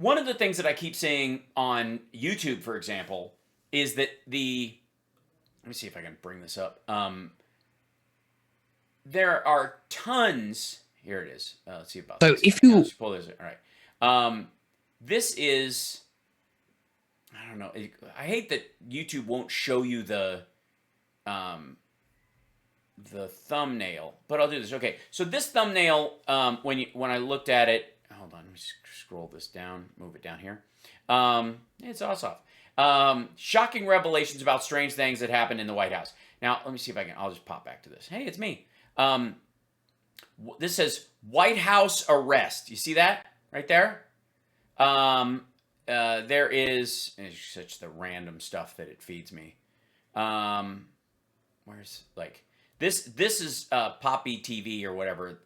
one of the things that I keep seeing on YouTube, for example, is that let me see if I can bring this up. There are tons. Here it is. Let's see about So this. if Yeah, you let's pull this. All right. This is. I don't know. I hate that YouTube won't show you um, the thumbnail, but I'll do this. Okay. So this thumbnail, when I looked at it, hold on. Let me scroll this down. Move it down here. It's awesome. Shocking revelations about strange things that happened in the White House. Now, let me see if I can. I'll just pop back to this. Hey, it's me. This says White House arrest. You see that right there? There is such the random stuff that it feeds me. Where's like this? This is Poppy TV or whatever.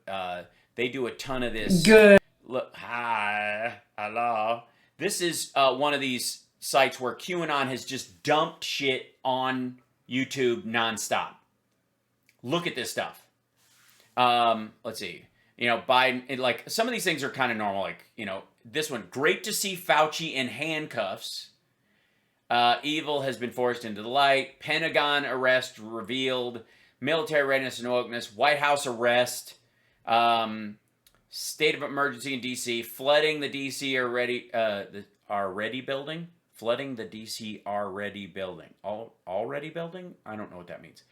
They do a ton of this. good, Look, hi, hello. This is one of these sites where QAnon has just dumped shit on YouTube nonstop. Look at this stuff. Let's see. Biden, like some of these things are kind of normal. Like, this one, great to see Fauci in handcuffs. Evil has been forced into the light. Pentagon arrest revealed. Military readiness and wokeness. White House arrest. State of emergency in D.C. Flooding the D.C. already building. Flooding the D.C. already building. Already building? I don't know what that means.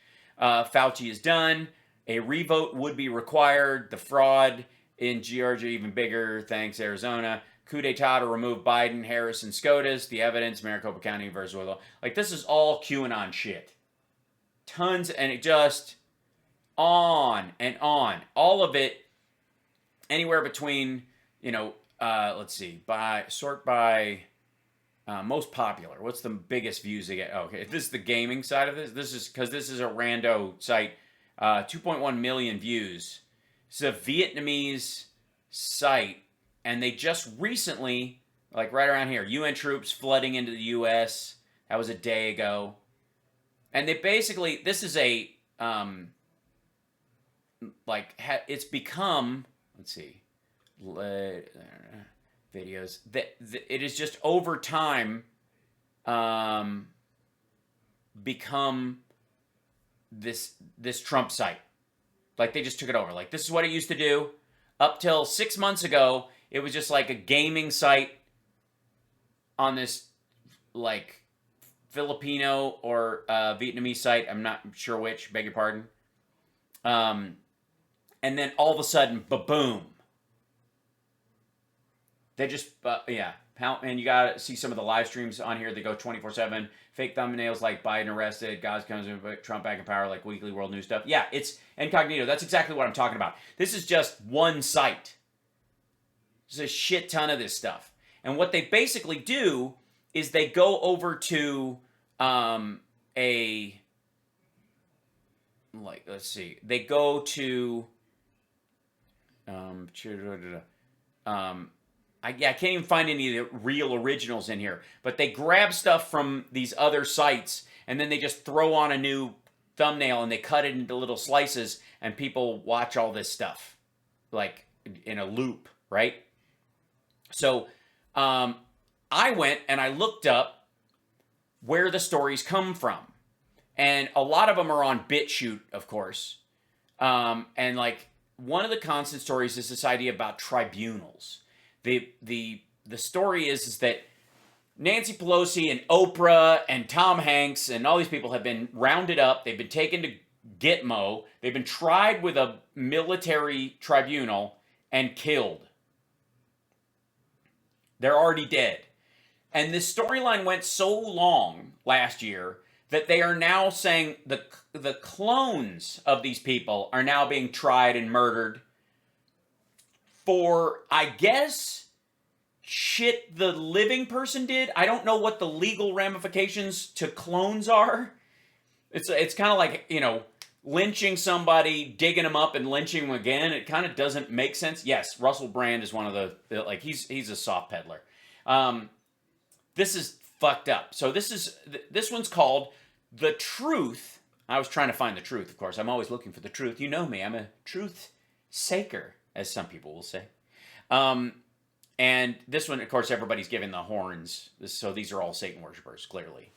Fauci is done. A revote would be required. The fraud in Georgia even bigger. Thanks, Arizona. Coup d'etat to remove Biden, Harris, and SCOTUS. The evidence, Maricopa County versus Willow. Like, this is all QAnon shit. Tons, and it just on and on. All of it, anywhere between, let's see, sort by most popular. What's the biggest views they get? Oh, okay, if this is the gaming side of this, because this is a rando site. 2.1 million views. It's a Vietnamese site, and they just recently, like right around here, UN troops flooding into the U.S. That was a day ago. And they basically, this is a, it's become, let's see, videos. It is just over time become this Trump site. Like, they just took it over. Like, this is what it used to do. Up till 6 months ago, it was just like a gaming site on this, like, Filipino or Vietnamese site. I'm not sure which, beg your pardon. And then all of a sudden, ba-boom. They just, and you gotta see some of the live streams on here. They go 24/7. Fake thumbnails like Biden arrested, God's comes in, Trump back in power, like weekly world news stuff. Yeah, it's incognito. That's exactly what I'm talking about. This is just one site. There's a shit ton of this stuff. And what they basically do is they go over to they go to I can't even find any of the real originals in here. But they grab stuff from these other sites, and then they just throw on a new thumbnail, and they cut it into little slices, and people watch all this stuff, like, in a loop, right? So I went and I looked up where the stories come from. And a lot of them are on BitChute, of course. And, like, one of the constant stories is this idea about tribunals. The story is that Nancy Pelosi and Oprah and Tom Hanks and all these people have been rounded up. They've been taken to Gitmo. They've been tried with a military tribunal and killed. They're already dead. And this storyline went so long last year that they are now saying the clones of these people are now being tried and murdered for, I guess, shit the living person did. I don't know what the legal ramifications to clones are. It's kind of like, lynching somebody, digging them up and lynching them again. It kind of doesn't make sense. Yes, Russell Brand is one of the he's a soft peddler. This is fucked up. So this one's called The Truth. I was trying to find the truth, of course. I'm always looking for the truth. You know me. I'm a truth saker, as some people will say. And this one, of course, everybody's giving the horns. So these are all Satan worshipers, clearly.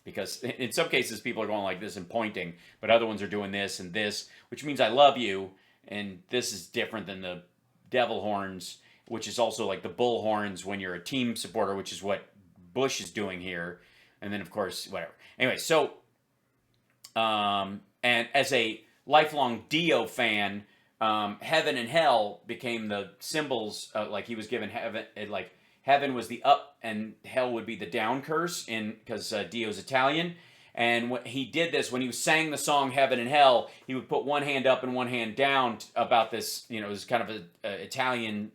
Because in some cases, people are going like this and pointing, but other ones are doing this and this, which means I love you. And this is different than the devil horns, which is also like the bull horns when you're a team supporter, which is what Bush is doing here. And then, of course, whatever. Anyway, so, and as a lifelong Dio fan, heaven and hell became the symbols, like he was given heaven, like heaven was the up and hell would be the down curse, because Dio's Italian. And when he did this, when he sang the song Heaven and Hell, he would put one hand up and one hand down about this, it was kind of a Italian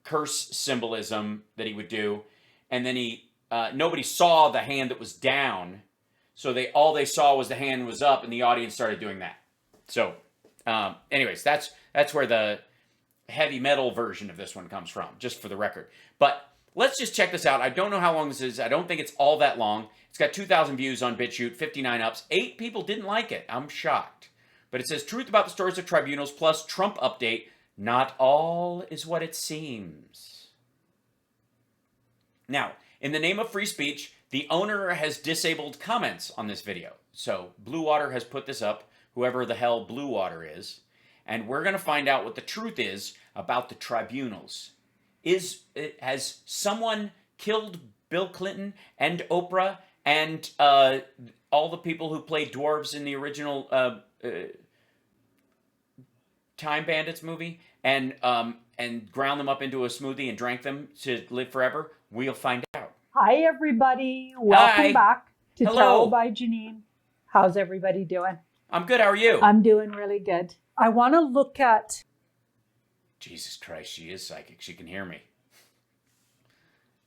curse symbolism that he would do. And then nobody saw the hand that was down. So all they saw was the hand was up, and the audience started doing that. So, anyways, that's where the heavy metal version of this one comes from, just for the record. But let's just check this out. I don't know how long this is. I don't think it's all that long. It's got 2,000 views on BitChute, 59 ups. 8 people didn't like it. I'm shocked. But it says, truth about the stories of tribunals plus Trump update. Not all is what it seems. Now, in the name of free speech, the owner has disabled comments on this video. So Blue Water has put this up, whoever the hell Blue Water is. And we're going to find out what the truth is about the tribunals. Has someone killed Bill Clinton and Oprah and all the people who played dwarves in the original Time Bandits movie and ground them up into a smoothie and drank them to live forever? We'll find out. Hi, everybody. Welcome back to Tarot by Janine. How's everybody doing? I'm good. How are you? I'm doing really good. I want to look at... Jesus Christ, she is psychic. She can hear me.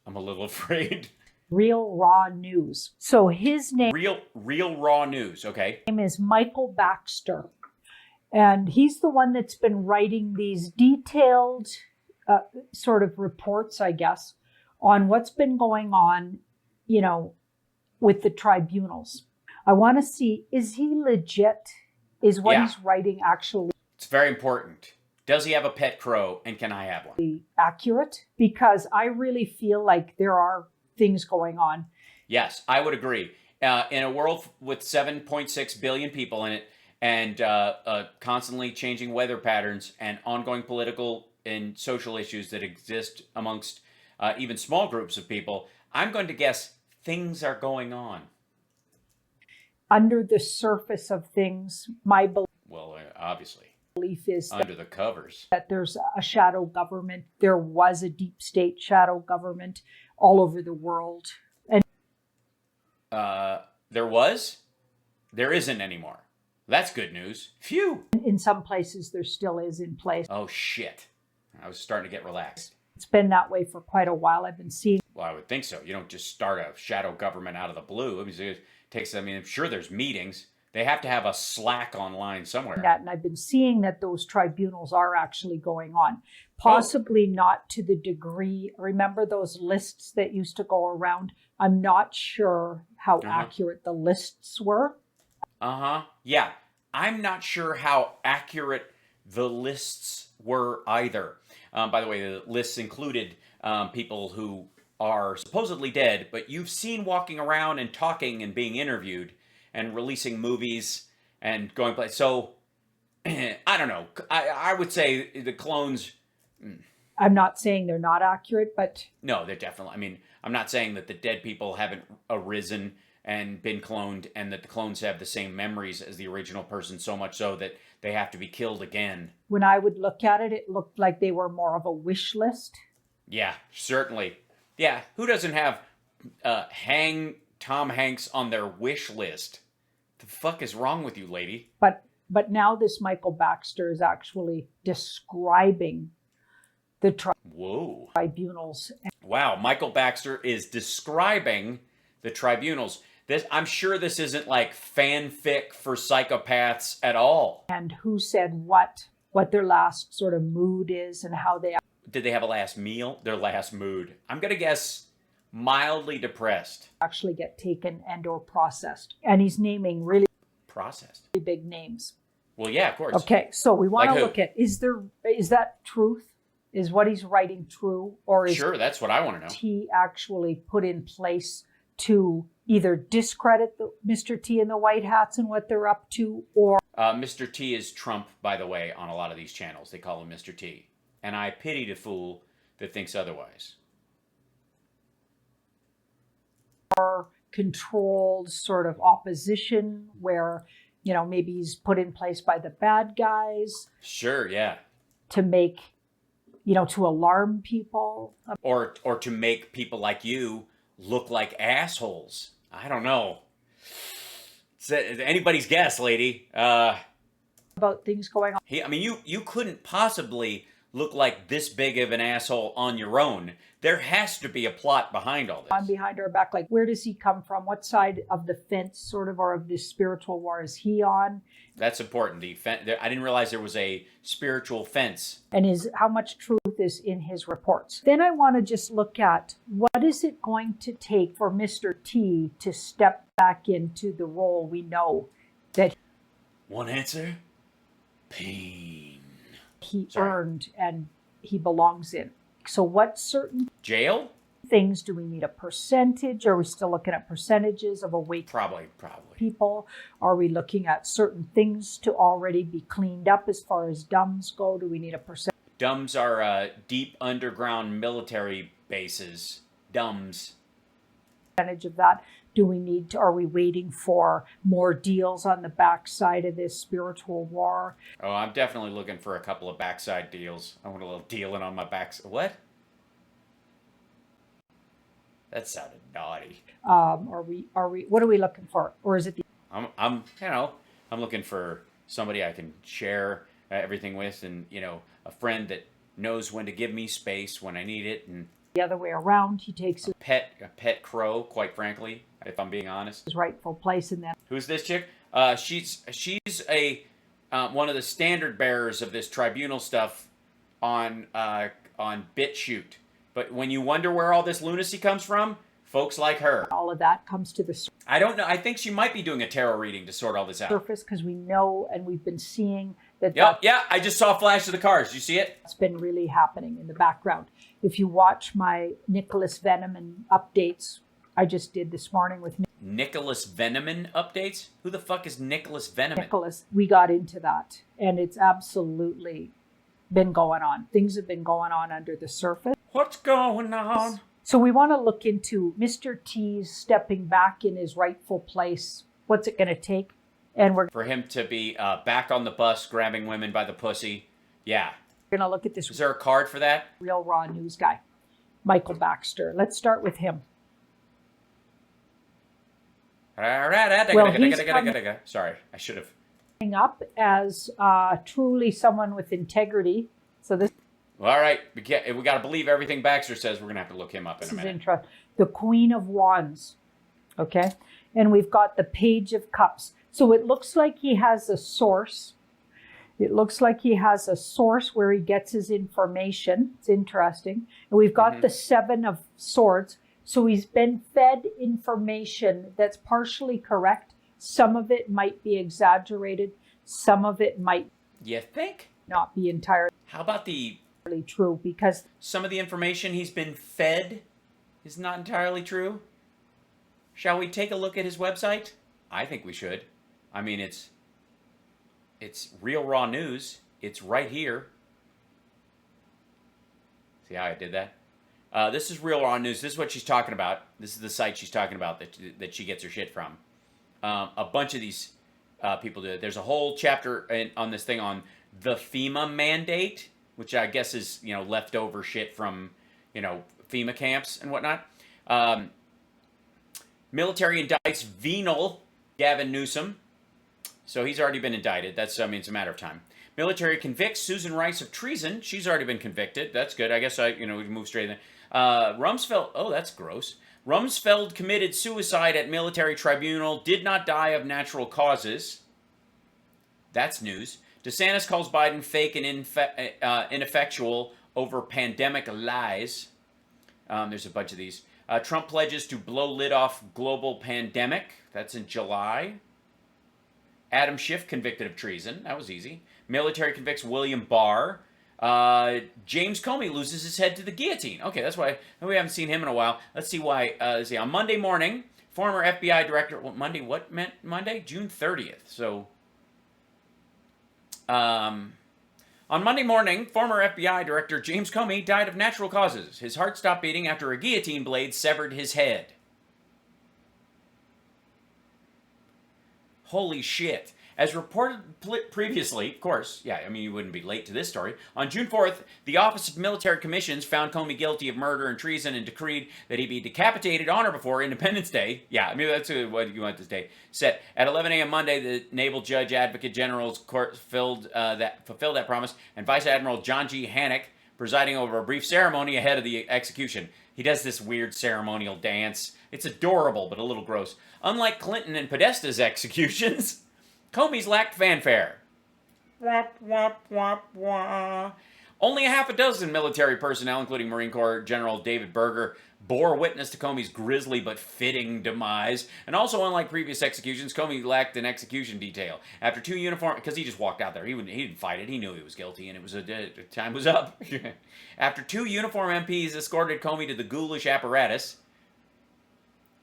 I'm a little afraid. Real Raw News. So his name... Real Raw News, okay. His name is Michael Baxter. And he's the one that's been writing these detailed sort of reports, I guess, on what's been going on, with the tribunals. I want to see, is he legit? Is what he's writing actually... It's very important. Does he have a pet crow, and can I have one? Accurate? Because I really feel like there are things going on. Yes, I would agree. In a world with 7.6 billion people in it, and constantly changing weather patterns and ongoing political and social issues that exist amongst even small groups of people, I'm going to guess things are going on. Under the surface of things, my belief... Well, obviously. Belief is under the covers that there's a shadow government. There was a deep state shadow government all over the world. And there was? There isn't anymore. That's good news. Phew. In some places, there still is in place. Oh, shit. I was starting to get relaxed. It's been that way for quite a while. I've been seeing... Well, I would think so. You don't just start a shadow government out of the blue. It takes, I'm sure there's meetings. They have to have a Slack online somewhere. And I've been seeing that those tribunals are actually going on. Possibly not to the degree... Remember those lists that used to go around? I'm not sure how accurate the lists were. Yeah. I'm not sure how accurate the lists were either. By the way, the lists included people who are supposedly dead, but you've seen walking around and talking and being interviewed and releasing movies and going play. So, I don't know. I would say the clones... I'm not saying they're not accurate, but... No, they're definitely... I'm not saying that the dead people haven't arisen and been cloned and that the clones have the same memories as the original person, so much so that they have to be killed again. When I would look at it, it looked like they were more of a wish list. Yeah, certainly. Yeah, who doesn't have hang Tom Hanks on their wish list? The fuck is wrong with you, lady? But now this Michael Baxter is actually describing the tribunals. Wow, Michael Baxter is describing the tribunals. I'm sure this isn't like fanfic for psychopaths at all. And who said what their last sort of mood is and how they... Did they have a last meal? Their last mood. I'm going to guess mildly depressed. Actually get taken and or processed. And he's naming really big names. Well, yeah, of course. Okay, so we want to look at, is that truth? Is what he's writing true, or is Sure, that's what I want to know. he actually put in place to either discredit Mr. T and the White Hats and what they're up to, or Mr. T is Trump, by the way, on a lot of these channels. They call him Mr. T. And I pity the fool that thinks otherwise. controlled sort of opposition where, you know, maybe he's put in place by the bad guys Sure, yeah. to make, you know, to alarm people. Or to make people like you look like assholes. I don't know. It's anybody's guess, lady. About things going on I mean, you couldn't possibly look like this big of an asshole on your own. There has to be a plot behind all this. behind our back. Like, where does he come from? What side of the fence, sort of, or of this spiritual war is he on? That's important. I didn't realize there was a spiritual fence. And how much truth is in his reports. Then I want to just look at what is it going to take for Mr. T to step back into the role we know that One answer: pain. he earned and he belongs in. So what certain Jail? things do we need a percentage? Are we still looking at percentages of awake Probably. people? Are we looking at certain things to already be cleaned up as far as dumbs go? Do we need a percentage Dumbs are deep underground military bases. Dumbs. of that? Do we need to, are we waiting for more deals on the backside of this spiritual war? Oh, I'm definitely looking for a couple of backside deals. I want a little dealing on my backside. What? That sounded naughty. Are we, what are we looking for? Or is it the I'm looking for somebody I can share everything with, and a friend that knows when to give me space when I need it, and other way around? He takes a pet crow, quite frankly, if I'm being honest. his rightful place in that. Who's this chick? She's a one of the standard bearers of this tribunal stuff on BitChute. But when you wonder where all this lunacy comes from, folks like her. All of that comes to the I don't know. I think she might be doing a tarot reading to sort all this out. surface because we know and we've been seeing that Yeah. I just saw a flash of the cars. You see it? that's been really happening in the background. If you watch my Nicholas Veneman updates, I just did this morning with Nicholas Veneman updates? Who the fuck is Nicholas Veneman? Nicholas, we got into that, and it's absolutely been going on. Things have been going on under the surface. What's going on? So we want to look into Mr. T's stepping back in his rightful place. What's it going to take? And we're For him to be back on the bus, grabbing women by the pussy. Yeah. going to look at this Is there a card for that? real raw news guy, Michael Baxter. Let's start with him. Well, he's Sorry, I should have. Coming up as truly someone with integrity. So this All right, we got to believe everything Baxter says. We're gonna have to look him up in a is minute. interesting. The Queen of Wands. Okay. And we've got the Page of Cups. So it looks like he has a source. It looks like he has a source where he gets his information. It's interesting. And we've got the Seven of Swords. So he's been fed information that's partially correct. Some of it might be exaggerated. Some of it might You think? not be entirely How about the true because some of the information he's been fed is not entirely true? Shall we take a look at his website? I think we should. I mean, it's real raw news. It's right here. See how I did that? This is real raw news. This is what she's talking about. This is the site she's talking about that she gets her shit from. A bunch of these people do it. There's a whole chapter on this thing on the FEMA mandate, which I guess is leftover shit from FEMA camps and whatnot. Military indicts venal Gavin Newsom. So he's already been indicted. It's a matter of time. Military convicts Susan Rice of treason. She's already been convicted. That's good. I guess we move straight in. Rumsfeld. Oh, that's gross. Rumsfeld committed suicide at military tribunal. Did not die of natural causes. That's news. DeSantis calls Biden fake and ineffectual over pandemic lies. There's a bunch of these. Trump pledges to blow lid off global pandemic. That's in July. Adam Schiff convicted of treason. That was easy. Military convicts William Barr. James Comey loses his head to the guillotine. Okay, that's why we haven't seen him in a while. Let's see why. Let's see. On Monday morning, former FBI director. Well, Monday. What meant Monday? June 30th. So, on Monday morning, former FBI Director James Comey died of natural causes. His heart stopped beating after a guillotine blade severed his head. Holy shit. As reported previously, of course, yeah, I mean, you wouldn't be late to this story. On June 4th, the Office of Military Commissions found Comey guilty of murder and treason and decreed that he be decapitated on or before Independence Day. Yeah, I mean, that's what you want this day set. At 11 a.m. Monday, the Naval Judge Advocate General's Court fulfilled that promise, and Vice Admiral John G. Hancock presiding over a brief ceremony ahead of the execution. He does this weird ceremonial dance. It's adorable, but a little gross. Unlike Clinton and Podesta's executions, Comey's lacked fanfare. Wah, wah, wah, wah. Only a half a dozen military personnel, including Marine Corps General David Berger, bore witness to Comey's grisly but fitting demise. And also, unlike previous executions, Comey lacked an execution detail. After two uniform, because he just walked out there, he didn't fight it. He knew he was guilty, and it was time was up. After two uniform MPs escorted Comey to the ghoulish apparatus.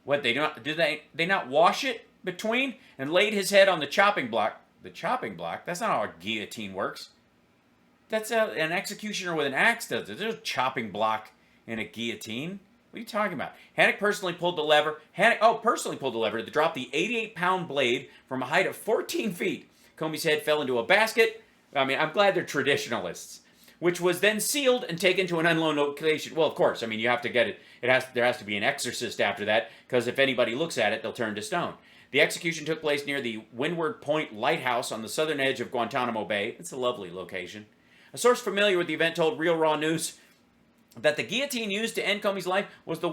What did they not wash it between and laid his head on the chopping block? The chopping block? That's not how a guillotine works. That's an executioner with an axe does it. There's a chopping block in a guillotine. What are you talking about? Hancock personally pulled the lever. To drop the 88-pound blade from a height of 14 feet. Comey's head fell into a basket. I mean, I'm glad they're traditionalists. Which was then sealed and taken to an unknown location. Well, of course, I mean, you have to get it. There has to be an exorcist after that, because if anybody looks at it, they'll turn to stone. The execution took place near the Windward Point Lighthouse on the southern edge of Guantanamo Bay. It's a lovely location. A source familiar with the event told Real Raw News that the guillotine used to end Comey's life was the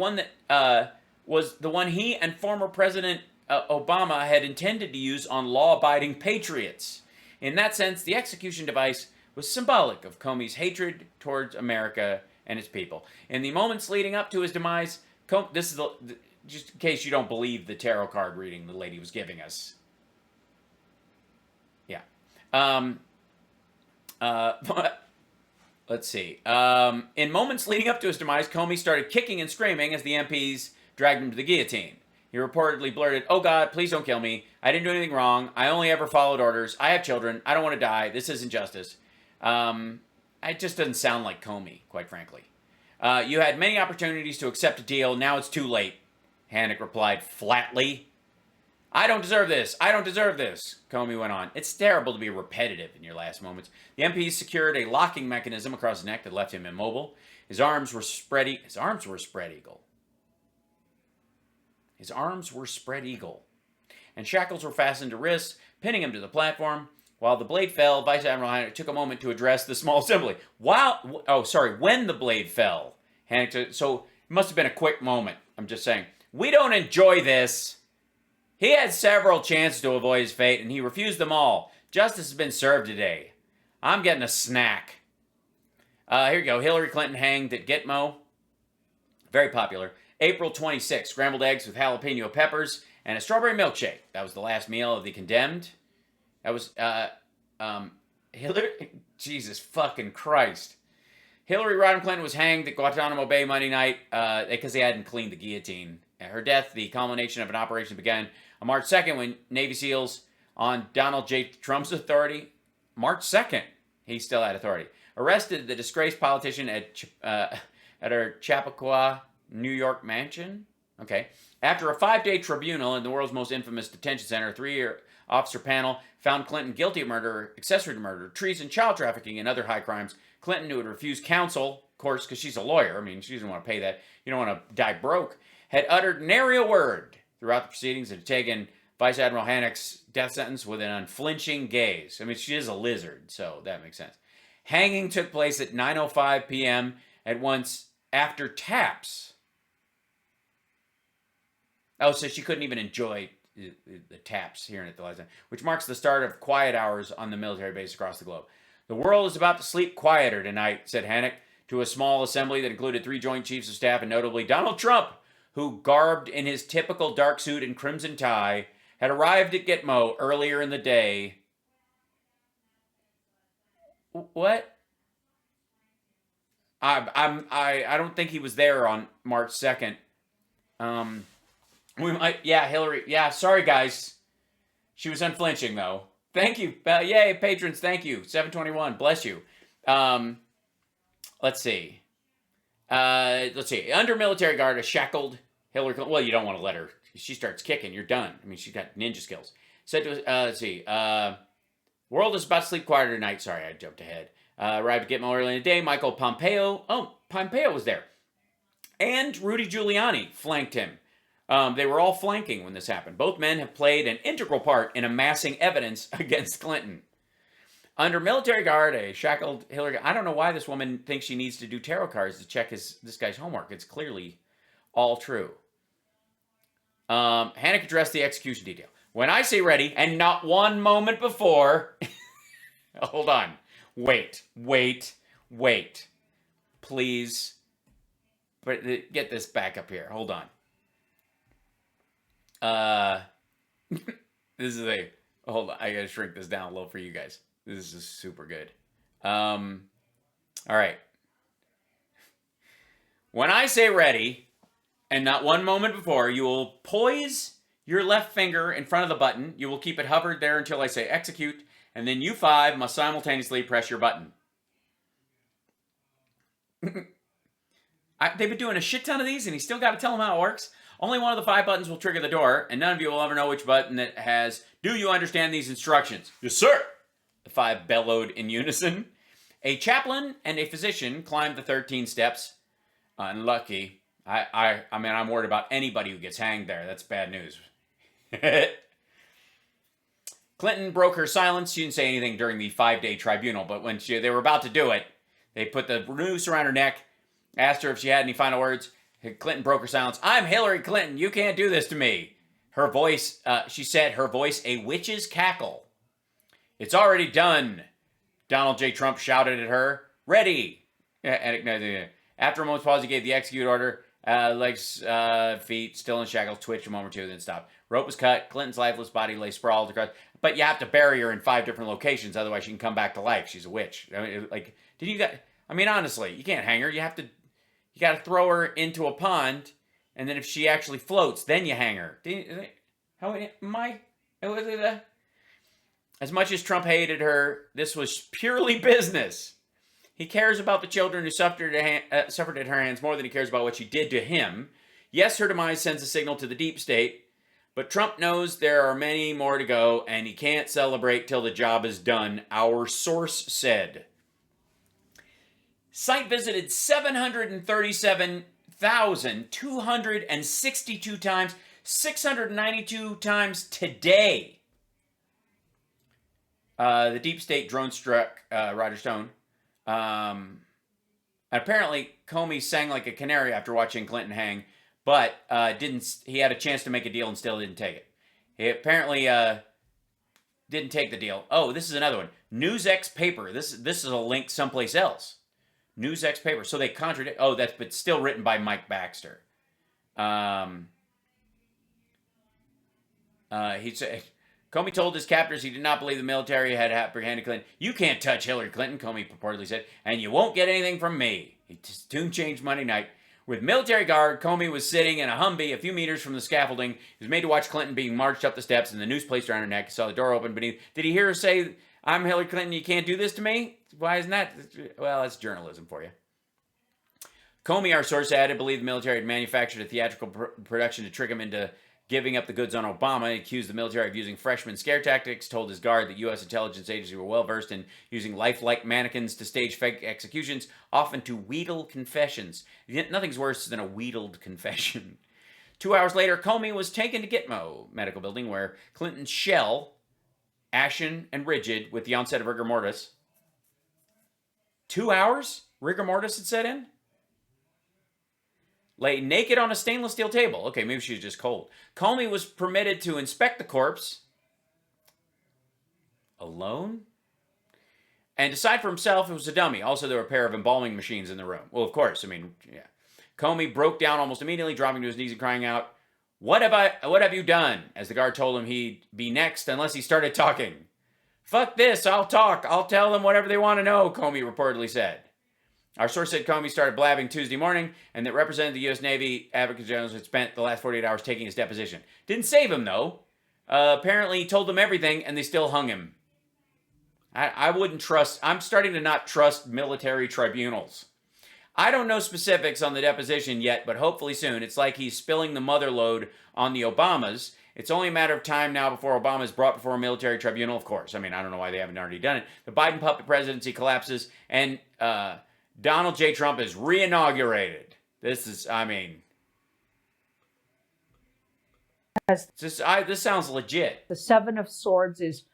one he and former President Obama had intended to use on law-abiding patriots. In that sense, the execution device was symbolic of Comey's hatred towards America and its people. In the moments leading up to his demise, this is just in case you don't believe the tarot card reading the lady was giving us. Yeah. Let's see. In moments leading up to his demise, Comey started kicking and screaming as the MPs dragged him to the guillotine. He reportedly blurted, "Oh God, please don't kill me. I didn't do anything wrong. I only ever followed orders. I have children. I don't want to die. This isn't justice." It just doesn't sound like Comey, quite frankly. You had many opportunities to accept a deal. Now it's too late, Hancock replied flatly. "I don't deserve this. I don't deserve this," Comey went on. "It's terrible to be repetitive in your last moments." The MPs secured a locking mechanism across his neck that left him immobile. His arms were spread eagle. His arms were spread eagle. And shackles were fastened to wrists, pinning him to the platform. While the blade fell, Vice Admiral Hancock took a moment to address the small assembly. When the blade fell, Hancock, so it must have been a quick moment. I'm just saying. "We don't enjoy this. He had several chances to avoid his fate, and he refused them all. Justice has been served today. I'm getting a snack." Here you go. Hillary Clinton hanged at Gitmo. Very popular. April 26, scrambled eggs with jalapeno peppers and a strawberry milkshake. That was the last meal of the condemned. That was, Hillary, Jesus fucking Christ. Hillary Rodham Clinton was hanged at Guantanamo Bay Monday night because they hadn't cleaned the guillotine. Her death, the culmination of an operation, began on March 2nd when Navy SEALs on Donald J. Trump's authority, March 2nd, he still had authority, arrested the disgraced politician at her Chappaqua, New York mansion. Okay. After a 5-day tribunal in the world's most infamous detention center, a 3-year officer panel found Clinton guilty of murder, accessory to murder, treason, child trafficking, and other high crimes. Clinton, who had refused counsel, of course, because she's a lawyer. I mean, she doesn't want to pay that. You don't want to die broke. Had uttered nary a word throughout the proceedings and had taken Vice Admiral Hancock's death sentence with an unflinching gaze. I mean, she is a lizard, so that makes sense. Hanging took place at 9:05 p.m. at once after taps. Oh, so she couldn't even enjoy the taps hearing it the last time, which marks the start of quiet hours on the military base across the globe. "The world is about to sleep quieter tonight," said Hancock to a small assembly that included 3 Joint Chiefs of Staff and notably Donald Trump, who, garbed in his typical dark suit and crimson tie, had arrived at Gitmo earlier in the day. What? I don't think he was there on March 2nd. We might, yeah, Hillary. Yeah, sorry guys. She was unflinching though. Thank you. Yay, patrons. Thank you. 721. Bless you. Let's see. Under military guard, a shackled Hillary Clinton. Well, you don't want to let her. She starts kicking. You're done. I mean, she's got ninja skills. Said to, let's see. World is about to sleep quieter tonight. Sorry, I jumped ahead. Arrived to Gitmo early in the day. Michael Pompeo. Oh, Pompeo was there. And Rudy Giuliani flanked him. They were all flanking when this happened. Both men have played an integral part in amassing evidence against Clinton. Under military guard, a shackled Hillary. I don't know why this woman thinks she needs to do tarot cards to check this guy's homework. It's clearly all true. Hannick addressed the execution detail. When I say ready, and not one moment before... Hold on. Wait. Please. But get this back up here. Hold on. This is hold on. I gotta shrink this down a little for you guys. This is super good. All right. When I say ready, and not one moment before, you will poise your left finger in front of the button. You will keep it hovered there until I say execute, and then you 5 must simultaneously press your button. They've been doing a shit ton of these, and he's still got to tell them how it works. Only one of the 5 buttons will trigger the door, and none of you will ever know which button it has. Do you understand these instructions? Yes, sir. The 5 bellowed in unison. A chaplain and a physician climbed the 13 steps. Unlucky. I mean, I'm worried about anybody who gets hanged there. That's bad news. Clinton broke her silence. She didn't say anything during the 5-day tribunal, but when they were about to do it, they put the noose around her neck, asked her if she had any final words. Clinton broke her silence. I'm Hillary Clinton. You can't do this to me. Her voice, she said, her voice a witch's cackle. It's already done. Donald J. Trump shouted at her. Ready. After a moment's pause, he gave the execute order. Legs, feet, still in shackles, twitched a moment or two, then stopped. Rope was cut. Clinton's lifeless body lay sprawled across. But you have to bury her in 5 different locations, otherwise she can come back to life. She's a witch. I mean, honestly, you can't hang her. You got to throw her into a pond, and then if she actually floats, then you hang her. As much as Trump hated her, this was purely business. He cares about the children who suffered at her hands more than he cares about what she did to him. Yes, her demise sends a signal to the deep state, but Trump knows there are many more to go, and he can't celebrate till the job is done, our source said. Site visited 737,262 times, 692 times today. The deep state drone struck Roger Stone. Apparently, Comey sang like a canary after watching Clinton hang, but he had a chance to make a deal and still didn't take it. He apparently didn't take the deal. Oh, this is another one. NewsX paper. This is a link someplace else. NewsX paper. So they contradict. Oh, but still written by Mike Baxter. He said Comey told his captors he did not believe the military had apprehended Clinton. You can't touch Hillary Clinton, Comey purportedly said, and you won't get anything from me. His tune changed Monday night. With military guard, Comey was sitting in a Humvee a few meters from the scaffolding. He was made to watch Clinton being marched up the steps and the noose placed around her neck. He saw the door open beneath. Did he hear her say, I'm Hillary Clinton, you can't do this to me? Why isn't that? Well, that's journalism for you. Comey, our source added, believed the military had manufactured a theatrical production to trick him into giving up the goods on Obama. He accused the military of using freshman scare tactics, told his guard that U.S. intelligence agencies were well-versed in using lifelike mannequins to stage fake executions, often to wheedle confessions. Nothing's worse than a wheedled confession. 2 hours later, Comey was taken to Gitmo Medical Building, where Clinton's shell, ashen and rigid with the onset of rigor mortis. 2 hours? Rigor mortis had set in? Lay naked on a stainless steel table. Okay, maybe she was just cold. Comey was permitted to inspect the corpse alone and decide for himself if it was a dummy. Also, there were a pair of embalming machines in the room. Well, of course. I mean, yeah. Comey broke down almost immediately, dropping to his knees and crying out, What have you done? As the guard told him he'd be next unless he started talking. Fuck this, I'll talk. I'll tell them whatever they want to know, Comey reportedly said. Our source said Comey started blabbing Tuesday morning and that Representative of the U.S. Navy Advocate General had spent the last 48 hours taking his deposition. Didn't save him, though. Apparently, he told them everything and they still hung him. I wouldn't trust... I'm starting to not trust military tribunals. I don't know specifics on the deposition yet, but hopefully soon. It's like he's spilling the mother load on the Obamas. It's only a matter of time now before Obama is brought before a military tribunal, of course. I mean, I don't know why they haven't already done it. The Biden puppet presidency collapses, and Donald J. Trump is re-inaugurated. This is, I mean... This sounds legit. The Seven of Swords is...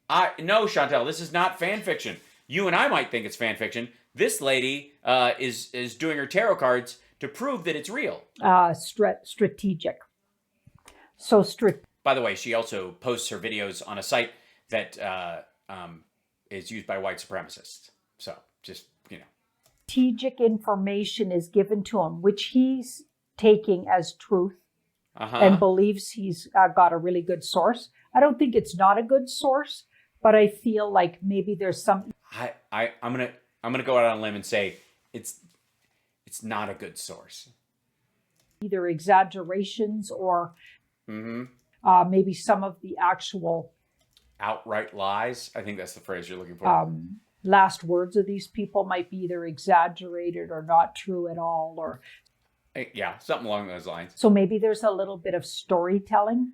No, Chantel, this is not fan fiction. You and I might think it's fan fiction. This lady is doing her tarot cards to prove that it's real. Strategic. So By the way, she also posts her videos on a site that is used by white supremacists. So, just, you know. Strategic information is given to him, which he's taking as truth and believes he's got a really good source. I don't think it's not a good source, but I feel like maybe there's some... I'm gonna go out on a limb and say it's not a good source. Either exaggerations or maybe some of the actual outright lies. I think that's the phrase you're looking for. Last words of these people might be either exaggerated or not true at all, or yeah, something along those lines. So maybe there's a little bit of storytelling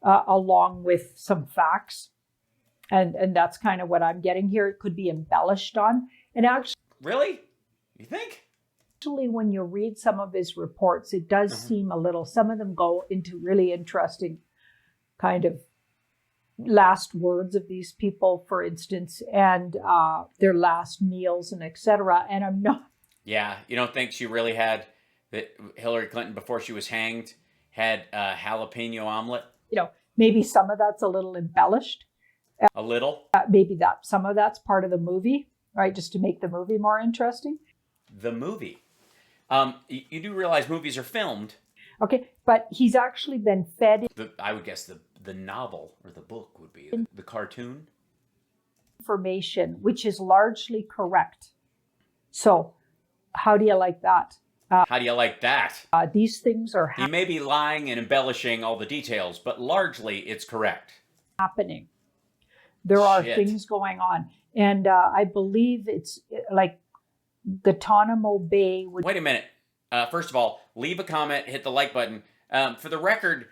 along with some facts. And that's kind of what I'm getting here. It could be embellished on. And actually... Really? You think? Actually, when you read some of his reports, it does seem a little... Some of them go into really interesting kind of last words of these people, for instance, and their last meals and etc. And I'm not... Yeah, you don't think she really had... That Hillary Clinton, before she was hanged, had a jalapeno omelet? You know, maybe some of that's a little embellished. A little? Maybe that some of that's part of the movie, right? Just to make the movie more interesting. The movie. You do realize movies are filmed. Okay, but he's actually been fed... I would guess the novel or the book would be the cartoon. Information, which is largely correct. So, how do you like that? How do you like that? These things are He may be lying and embellishing all the details, but largely it's correct. Happening. There are things going on. And I believe it's like Guantanamo Bay would... Wait a minute. First of all, leave a comment, hit the like button. For the record,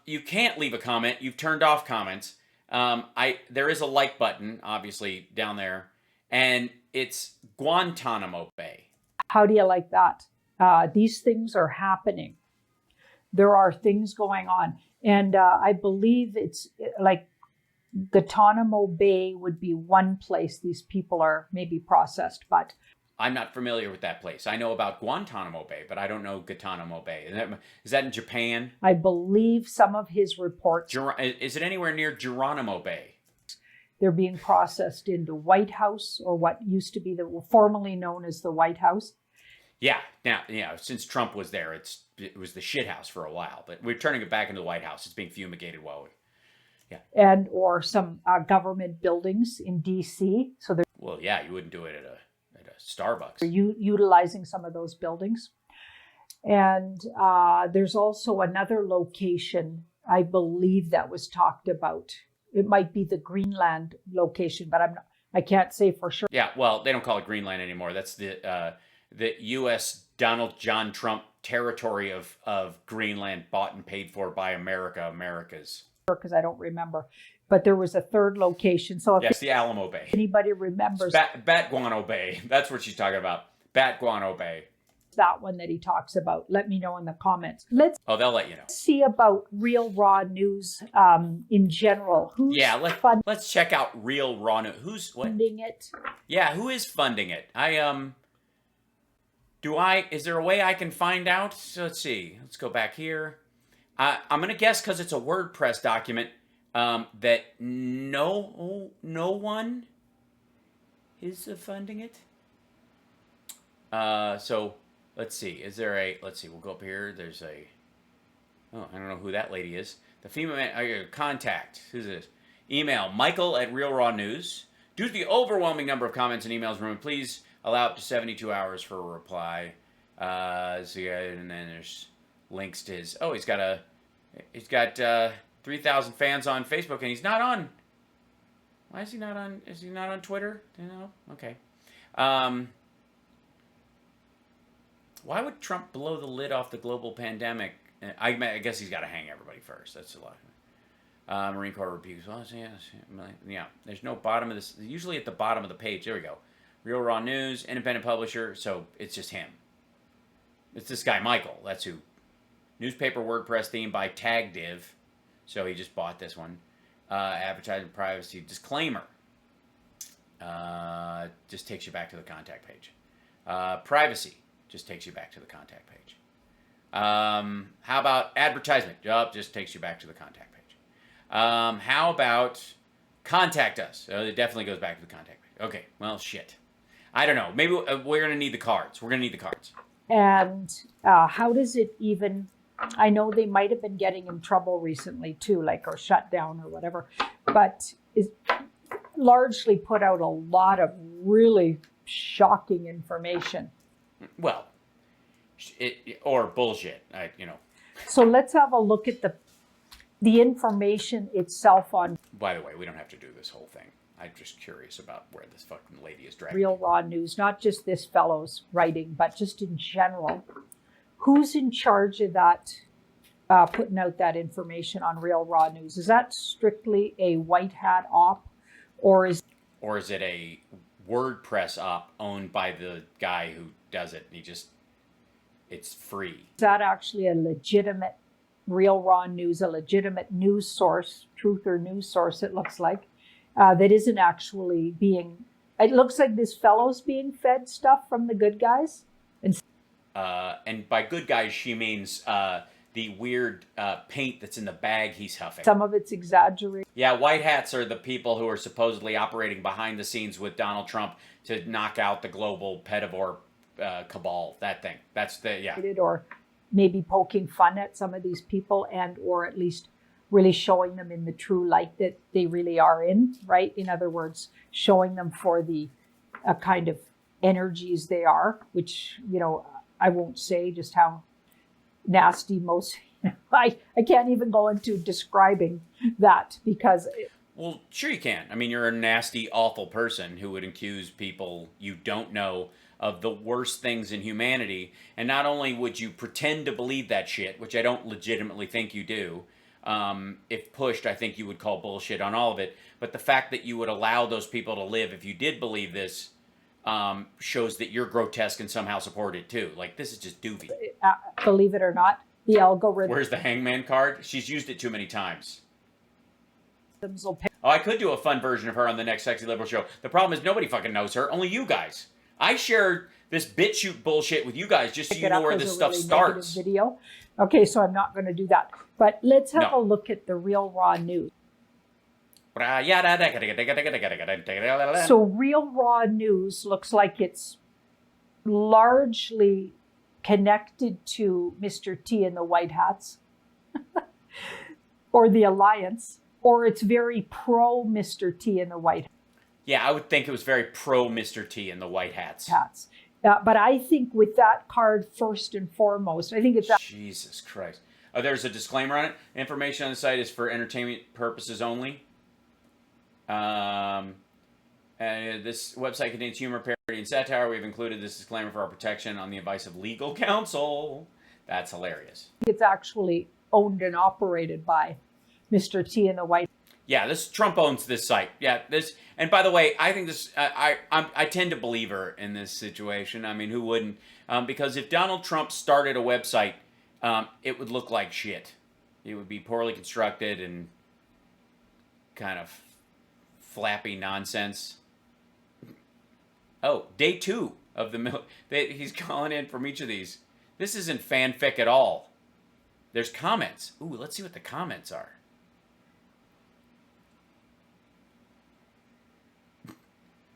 you can't leave a comment. You've turned off comments. There is a like button, obviously, down there. And it's Guantanamo Bay. How do you like that? These things are happening. There are things going on. And I believe it's like Guantanamo Bay would be one place these people are maybe processed, but... I'm not familiar with that place. I know about Guantanamo Bay, but I don't know Guantanamo Bay. Is that in Japan? I believe some of his reports... Is it anywhere near Geronimo Bay? They're being processed into White House, or what used to be formerly known as the White House. Yeah, now, since Trump was there, it was the shit house for a while, but we're turning it back into the White House. It's being fumigated while we... Yeah. And or some government buildings in D.C. So they're... Well, yeah, you wouldn't do it at a Starbucks. They're utilizing some of those buildings. And there's also another location, I believe, that was talked about. It might be the Greenland location, but I can't say for sure. Yeah, well, they don't call it Greenland anymore. That's the U.S. Donald John Trump territory of Greenland, bought and paid for by America's. Because I don't remember. But there was a third location. So yes, the Alamo Bay. Anybody remembers... Bat Guano Bay. That's what she's talking about. Bat Guano Bay. That one that he talks about. Let me know in the comments. They'll let you know. See about Real Raw News in general. Let's check out Real Raw News. Who's funding it? Yeah, who is funding it? Is there a way I can find out? So let's see. Let's go back here. I'm going to guess because it's a WordPress document that no one is funding it. So let's see. Let's see. We'll go up here. There's I don't know who that lady is. The female contact. Who's this? Email Michael at Real Raw News. Due to the overwhelming number of comments and emails from him, please Allow up to 72 hours for a reply. So yeah, and then there's links to his. Oh, he's got 3,000 fans on Facebook, and he's not on. Why is he not on? Is he not on Twitter? No. Okay. Why would Trump blow the lid off the global pandemic? I guess he's got to hang everybody first. That's a lot. Marine Corps rebukes. Well, yeah. There's no bottom of this. Usually at the bottom of the page. There we go. Real Raw News, independent publisher. So it's just him. It's this guy Michael. That's who. Newspaper WordPress theme by TagDiv. So he just bought this one. Advertising privacy disclaimer. Just takes you back to the contact page. Privacy just takes you back to the contact page. How about advertisement? Just takes you back to the contact page. How about contact us? It definitely goes back to the contact page. Okay, well, shit. I don't know. Maybe we're going to need the cards. We're going to need the cards. And how does it even... I know they might have been getting in trouble recently too, like, or shut down or whatever, but is largely put out a lot of really shocking information. Well, or bullshit, So let's have a look at the information itself on. By the way, we don't have to do this whole thing. I'm just curious about where this fucking lady is dragging. Real Raw News, not just this fellow's writing, but just in general. Who's in charge of that, putting out that information on Real Raw News? Is that strictly a white hat op, or is it a WordPress op owned by the guy who does it? And it's free. Is that actually a legitimate Real Raw News, a legitimate news source, truth or news source? It looks like that isn't actually being. It looks like this fellow's being fed stuff from the good guys. And by good guys, she means the weird paint that's in the bag he's huffing. Some of it's exaggerated. Yeah, white hats are the people who are supposedly operating behind the scenes with Donald Trump to knock out the global pedivore cabal. That thing. That's Or maybe poking fun at some of these people, and or at least really showing them in the true light that they really are in, right? In other words, showing them for the kind of energies they are, which, I won't say just how nasty most. I can't even go into describing that because. Well, sure you can. I mean, you're a nasty, awful person who would accuse people you don't know of the worst things in humanity. And not only would you pretend to believe that shit, which I don't legitimately think you do. If pushed, I think you would call bullshit on all of it. But the fact that you would allow those people to live, if you did believe this, shows that you're grotesque and somehow support it too. Like, this is just doofy. Believe it or not, the algorithm. Where's the hangman card? She's used it too many times. I could do a fun version of her on the next Sexy Liberal show. The problem is nobody fucking knows her. Only you guys. I share this BitChute bullshit with you guys just so you know where this stuff starts. Video. Okay, so I'm not going to do that. But let's have a look at the Real Raw News. So Real Raw News looks like it's largely connected to Mr. T and the White Hats or the Alliance, or it's very pro Mr. T and the White Hats. Yeah, I would think it was very pro Mr. T and the White Hats. But I think with that card, first and foremost, I think it's... Jesus Christ. Oh, there's a disclaimer on it. Information on the site is for entertainment purposes only. And this website contains humor, parody, and satire. We've included this disclaimer for our protection on the advice of legal counsel. That's hilarious. It's actually owned and operated by Mr. T and the White. Yeah, Trump owns this site. Yeah, and by the way, I think this. I tend to believe her in this situation. I mean, who wouldn't? Because if Donald Trump started a website, it would look like shit. It would be poorly constructed and kind of flappy nonsense. Oh, day 2 of the he's calling in from each of these. This isn't fanfic at all. There's comments. Ooh, let's see what the comments are.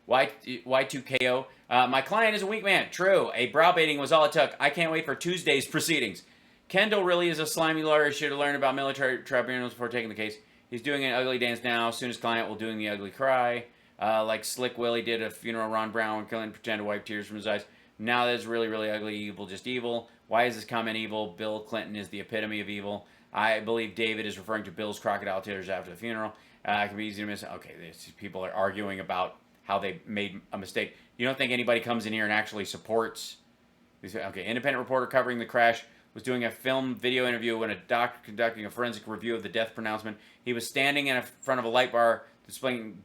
Y2KO. My client is a weak man. True. A browbaiting was all it took. I can't wait for Tuesday's proceedings. Kendall really is a slimy lawyer. Should have learned about military tribunals before taking the case. He's doing an ugly dance now. Soon as client will doing the ugly cry. like Slick Willie did a funeral of Ron Brown, killing, pretend to wipe tears from his eyes. Now that's really, really ugly, evil, just evil. Why is this comment evil? Bill Clinton is the epitome of evil. I believe David is referring to Bill's crocodile tears after the funeral. It can be easy to miss. Okay, people are arguing about how they made a mistake. You don't think anybody comes in here and actually supports? Okay, independent reporter covering the crash was doing a film video interview when a doctor conducting a forensic review of the death pronouncement. He was standing in front of a light bar displaying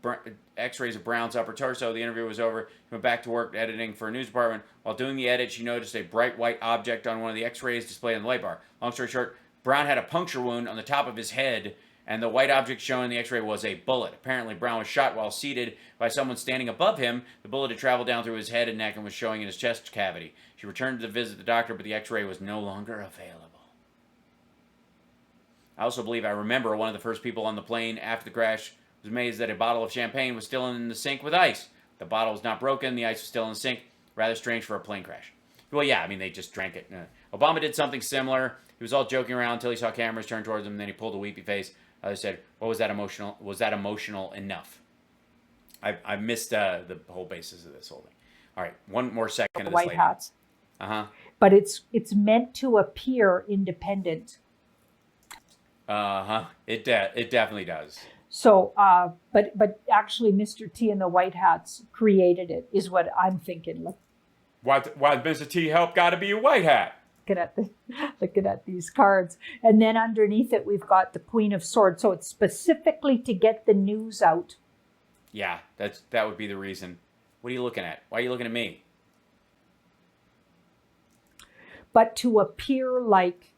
x-rays of Brown's upper torso. The interview was over. He went back to work editing for a news department. While doing the edit, she noticed a bright white object on one of the x-rays displayed on the light bar. Long story short, Brown had a puncture wound on the top of his head, and the white object shown in the x-ray was a bullet. Apparently, Brown was shot while seated by someone standing above him. The bullet had traveled down through his head and neck and was showing in his chest cavity. She returned to visit the doctor, but the x-ray was no longer available. I also believe I remember one of the first people on the plane after the crash was amazed that a bottle of champagne was still in the sink with ice. The bottle was not broken. The ice was still in the sink. Rather strange for a plane crash. Well, yeah, I mean, they just drank it. Obama did something similar. He was all joking around until he saw cameras turn towards him, and then he pulled a weepy face. Others said, "What was that emotional? Was that emotional enough?" I missed the whole basis of this whole thing. All right, one more second of this White lady. hats. But it's meant to appear independent. It definitely does. So, but actually, Mr. T and the White Hats created it, is what I'm thinking. Why Mr. T help got to be a white hat? Looking at these cards, and then underneath it we've got the Queen of Swords. So it's specifically to get the news out. Yeah, that would be the reason. What are you looking at? Why are you looking at me? But to appear like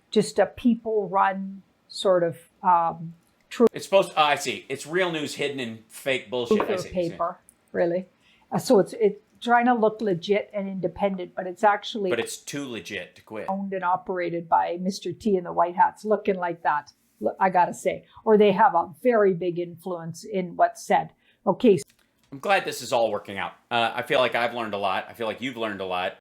just a people-run sort of truth. It's supposed to, I see. It's real news hidden in fake bullshit. I see. Paper, really. So it's trying to look legit and independent, but it's actually... But it's too legit to quit. Owned and operated by Mr. T and the White Hats, looking like that, I gotta say. Or they have a very big influence in what's said. Okay. I'm glad this is all working out. I feel like I've learned a lot. I feel like you've learned a lot.